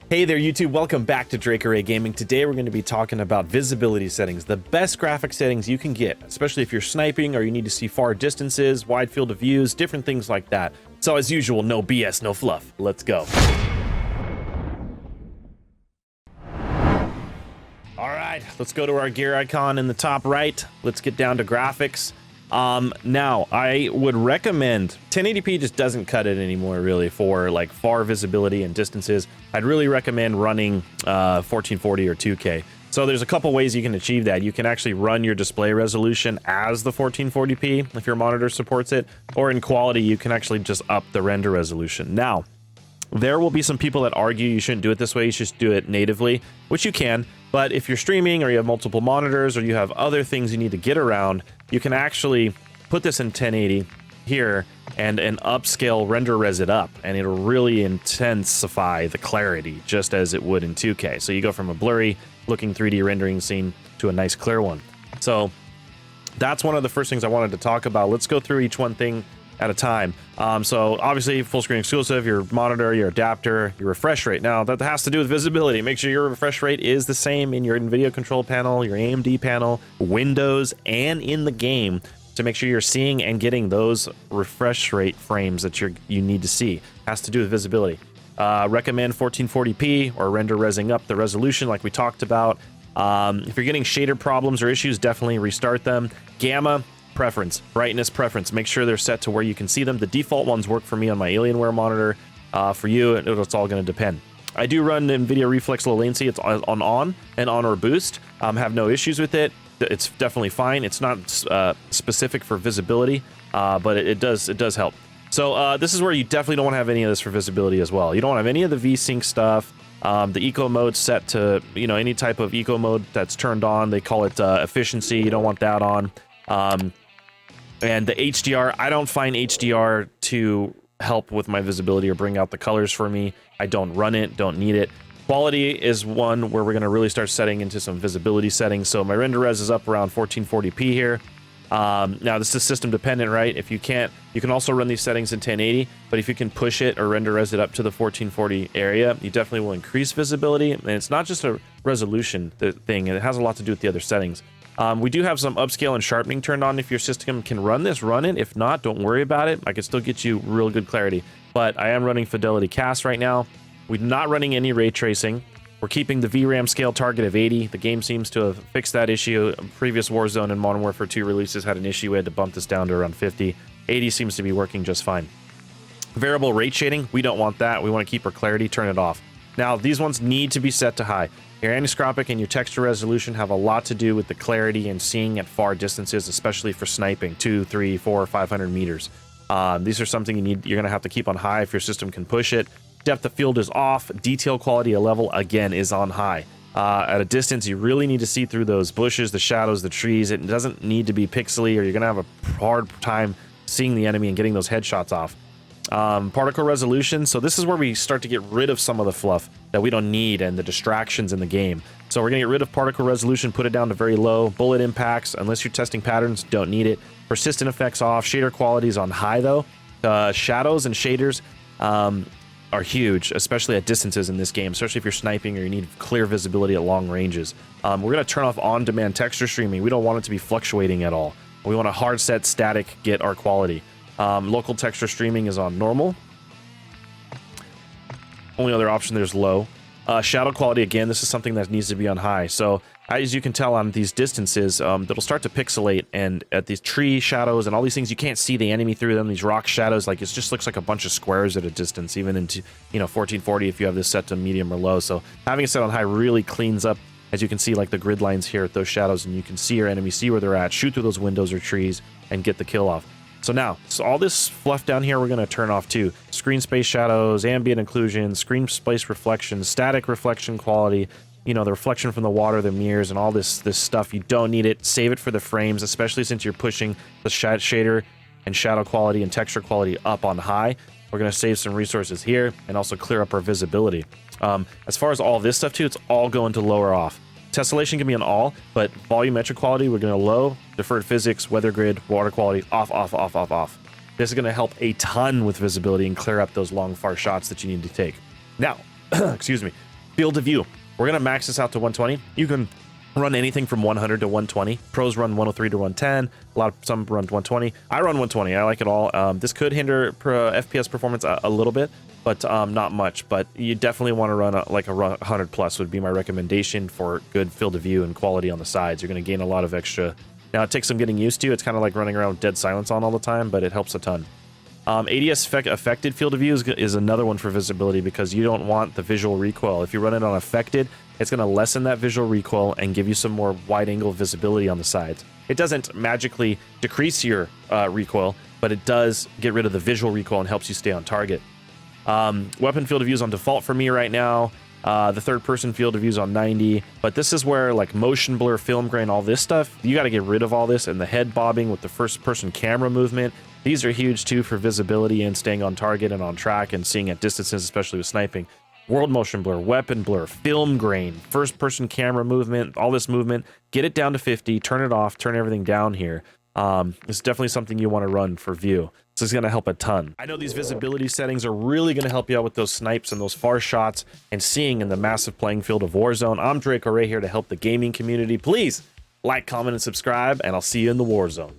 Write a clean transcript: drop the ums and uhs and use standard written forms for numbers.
Hey there YouTube, welcome back to Draco Ray Gaming. Today we're going to be talking about visibility settings, the best graphic settings you can get, especially if you're sniping or you need to see far distances, wide field of views, different things like that. So as usual, no BS, no fluff. Let's go. All right, let's go to our gear icon in the top right. Let's get down to graphics. Now I would recommend 1080p just doesn't cut it anymore really for like far visibility and distances. I'd really recommend running 1440 or 2K. So there's a couple ways you can achieve that. You can actually run your display resolution as the 1440p if your monitor supports it, or in quality you can actually just up the render resolution. Now there will be some people that argue you shouldn't do it this way, you should just do it natively, which you can. But if you're streaming or you have multiple monitors or you have other things you need to get around, you can actually put this in 1080 here and upscale render res it up, and it'll really intensify the clarity just as it would in 2K. So you go from a blurry looking 3D rendering scene to a nice clear one. So that's one of the first things I wanted to talk about. Let's go through each one thing at a time. So obviously full screen exclusive, your monitor, your adapter, your refresh rate. Now that has to do with visibility. Make sure your refresh rate is the same in your Nvidia control panel, your AMD panel, Windows, and in the game to make sure you're seeing and getting those refresh rate frames that you need to see. Has to do with visibility. Recommend 1440p or render resing up the resolution like we talked about. If you're getting shader problems or issues, definitely restart them. Gamma preference, brightness preference, make sure they're set to where you can see them. The default ones work for me on my Alienware monitor. For you, it's all going to depend. I do run Nvidia Reflex Low Latency. It's on and on or boost. Have no issues with it. It's definitely fine. It's not specific for visibility, but it does help. So this is where you definitely don't want to have any of this for visibility as well. You don't want to have any of the VSync stuff. The eco mode set to, any type of eco mode that's turned on. They call it efficiency. You don't want that on. And the HDR, I don't find HDR to help with my visibility or bring out the colors for me. I don't run it, don't need it. Quality is one where we're going to really start setting into some visibility settings. So my render res is up around 1440p here. Now this is system dependent, right? If you can't, you can also run these settings in 1080, but if you can push it or render res it up to the 1440 area, you definitely will increase visibility. And it's not just a resolution thing, it has a lot to do with the other settings. We do have some upscale and sharpening turned on. If your system can run this, run it. If not, don't worry about it. I can still get you real good clarity. But I am running Fidelity Cast right now. We're not running any ray tracing. We're keeping the VRAM scale target of 80. The game seems to have fixed that issue. Previous Warzone and Modern Warfare 2 releases had an issue. We had to bump this down to around 50. 80 seems to be working just fine. Variable rate shading, we don't want that. We want to keep our clarity, turn it off. Now, these ones need to be set to high. Your aniscopic and your texture resolution have a lot to do with the clarity and seeing at far distances, especially for sniping, 2, 3, 4, 500 meters. These are something you're going to have to keep on high if your system can push it. Depth of field is off. Detail quality a level, again, is on high. At a distance, you really need to see through those bushes, the shadows, the trees. It doesn't need to be pixely, or you're going to have a hard time seeing the enemy and getting those headshots off. Particle resolution, so this is where we start to get rid of some of the fluff that we don't need and the distractions in the game. So we're gonna get rid of particle resolution, put it down to very low. Bullet impacts, unless you're testing patterns, don't need it. Persistent effects off. Shader quality is on high though. Shadows and shaders are huge, especially at distances in this game, especially if you're sniping or you need clear visibility at long ranges. We're gonna turn off on-demand texture streaming. We don't want it to be fluctuating at all. We want a hard set static, get our quality. Local texture streaming is on normal. Only other option there's low. Shadow quality, again, this is something that needs to be on high. So as you can tell on these distances, it'll start to pixelate, and at these tree shadows and all these things, you can't see the enemy through them. These rock shadows, like it just looks like a bunch of squares at a distance, even into 1440 if you have this set to medium or low. So having it set on high really cleans up, as you can see, like the grid lines here at those shadows, and you can see your enemy, see where they're at, shoot through those windows or trees, and get the kill off. So now, all this fluff down here we're going to turn off too. Screen space shadows, ambient occlusion, screen space reflection, static reflection quality, the reflection from the water, the mirrors, and all this stuff. You don't need it. Save it for the frames, especially since you're pushing the shader and shadow quality and texture quality up on high. We're going to save some resources here and also clear up our visibility. As far as all this stuff too, it's all going to lower off. Tessellation can be on all, but volumetric quality, we're going to low. Deferred physics, weather grid, water quality, off, off, off, off, off. This is going to help a ton with visibility and clear up those long, far shots that you need to take. Now, excuse me. Field of view. We're gonna max this out to 120. You can run anything from 100 to 120. Pros run 103 to 110. Some run 120. I run 120. I like it all. This could hinder FPS performance a little bit, but not much. But you definitely want to run like a 100 plus would be my recommendation for good field of view and quality on the sides. You're going to gain a lot of extra. Now it takes some getting used to. It's kind of like running around with dead silence on all the time, but it helps a ton. ADS affected field of view is another one for visibility because you don't want the visual recoil. If you run it on affected, it's going to lessen that visual recoil and give you some more wide angle visibility on the sides. It doesn't magically decrease your recoil, but it does get rid of the visual recoil and helps you stay on target. Weapon field of view is on default for me right now. The third person field of view is on 90, but this is where like motion blur, film grain, all this stuff, you got to get rid of all this, and the head bobbing with the first person camera movement. These are huge too for visibility and staying on target and on track and seeing at distances, especially with sniping. World motion blur, weapon blur, film grain, first person camera movement, all this movement, get it down to 50, turn it off, turn everything down here. It's definitely something you want to run for view. This is going to help a ton. I know these visibility settings are really going to help you out with those snipes and those far shots and seeing in the massive playing field of Warzone. I'm Draco Ray here to help the gaming community. Please like, comment, and subscribe, and I'll see you in the Warzone.